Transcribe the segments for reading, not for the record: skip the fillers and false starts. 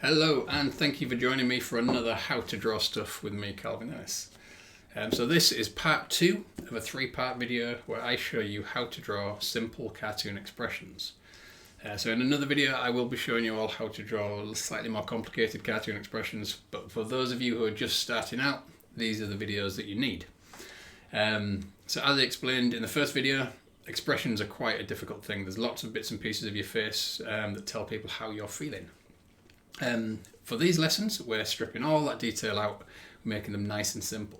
Hello and thank you for joining me for another How to Draw Stuff with me, Calvin Ennis. So this is part 2 of a 3-part video where I show you how to draw simple cartoon expressions. So in another video I will be showing you all how to draw slightly more complicated cartoon expressions, but for those of you who are just starting out, these are the videos that you need. So as I explained in the first video, expressions are quite a difficult thing. There's lots of bits and pieces of your face that tell people how you're feeling. For these lessons, we're stripping all that detail out, making them nice and simple.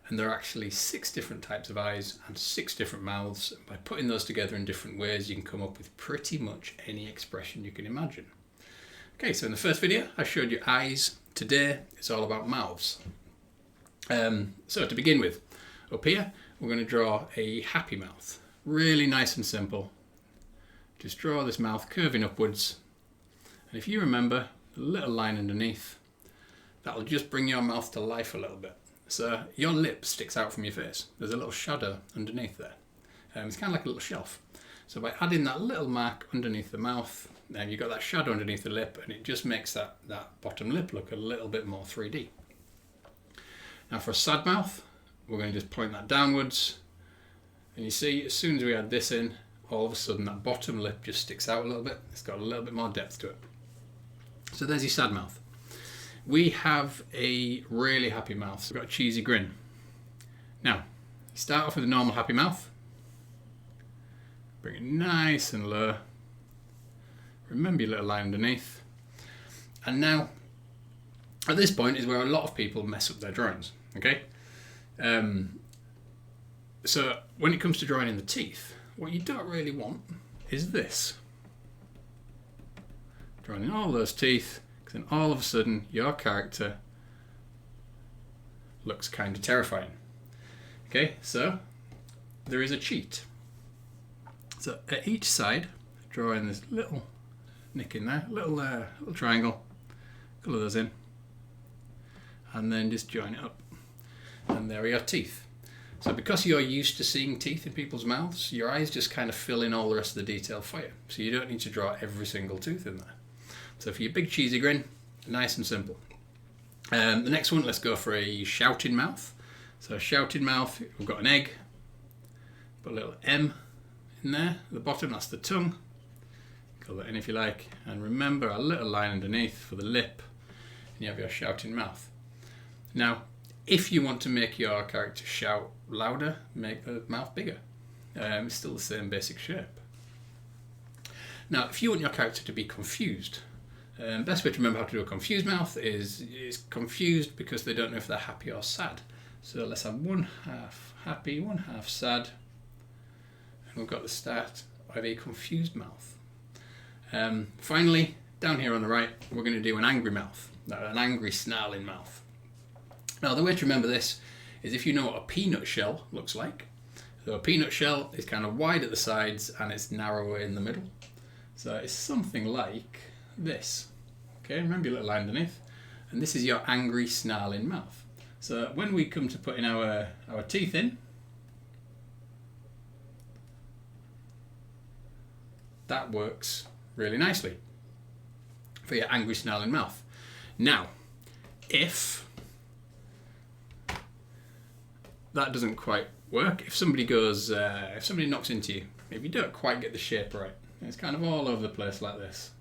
And there are actually 6 different types of eyes and 6 different mouths. And by putting those together in different ways, you can come up with pretty much any expression you can imagine. Okay, so in the first video, I showed you eyes. Today, it's all about mouths. So to begin with, up here, we're going to draw a happy mouth. Really nice and simple. Just draw this mouth curving upwards. And if you remember, the little line underneath, that'll just bring your mouth to life a little bit. So your lip sticks out from your face. There's a little shadow underneath there. It's kind of like a little shelf. So by adding that little mark underneath the mouth, then you've got that shadow underneath the lip, and it just makes that bottom lip look a little bit more 3D. Now for a sad mouth, we're going to just point that downwards. And you see, as soon as we add this in, all of a sudden that bottom lip just sticks out a little bit. It's got a little bit more depth to it. So there's your sad mouth. We have a really happy mouth. So we've got a cheesy grin. Now, start off with a normal happy mouth. Bring it nice and low. Remember your little line underneath. And now, at this point is where a lot of people mess up their drawings. Okay? So when it comes to drawing in the teeth, what you don't really want is this. Drawing in all those teeth, because then all of a sudden your character looks kind of terrifying. Okay, so there is a cheat. So at each side, draw in this little nick in there, little triangle, colour those in, and then just join it up. And there are your teeth. So because you're used to seeing teeth in people's mouths, your eyes just kind of fill in all the rest of the detail for you. So you don't need to draw every single tooth in there. So for your big cheesy grin, nice and simple. The next one, let's go for a shouting mouth. So a shouting mouth, we've got an egg, put a little M in there. At the bottom, that's the tongue. Colour that in if you like. And remember a little line underneath for the lip. And you have your shouting mouth. Now, if you want to make your character shout louder, make the mouth bigger. It's still the same basic shape. Now, if you want your character to be confused, best way to remember how to do a confused mouth is confused because they don't know if they're happy or sad. So let's have 1/2 happy, 1/2 sad. And we've got the start of a confused mouth. Finally, down here on the right, we're going to do an angry mouth, an angry snarling mouth. Now the way to remember this is if you know what a peanut shell looks like. So a peanut shell is kind of wide at the sides and it's narrower in the middle. So it's something like this. Okay, remember your little line underneath. And this is your angry snarling mouth. So when we come to putting our teeth in, that works really nicely for your angry snarling mouth. Now, if that doesn't quite work, if somebody knocks into you, if you don't quite get the shape right, it's kind of all over the place like this,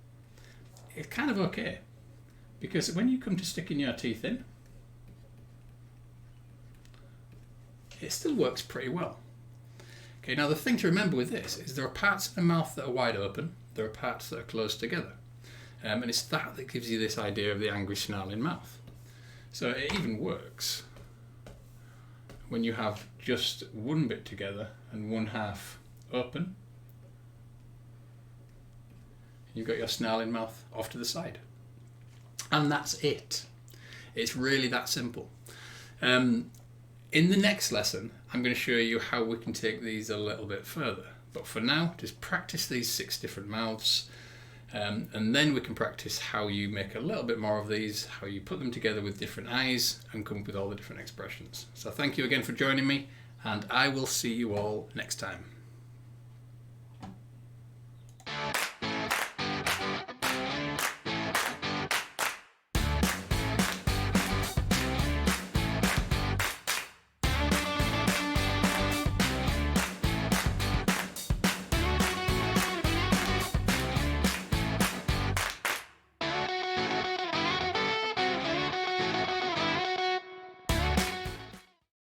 it's kind of okay, because when you come to sticking your teeth in, it still works pretty well. Okay, now the thing to remember with this is there are parts of the mouth that are wide open, there are parts that are close together, and it's that gives you this idea of the angry snarling mouth. So it even works when you have just one bit together and 1/2 open. You've got your snarling mouth off to the side. And that's it. It's really that simple. In the next lesson, I'm going to show you how we can take these a little bit further. But for now, just practice these 6 different mouths. And then we can practice how you make a little bit more of these, how you put them together with different eyes and come up with all the different expressions. So thank you again for joining me, and I will see you all next time.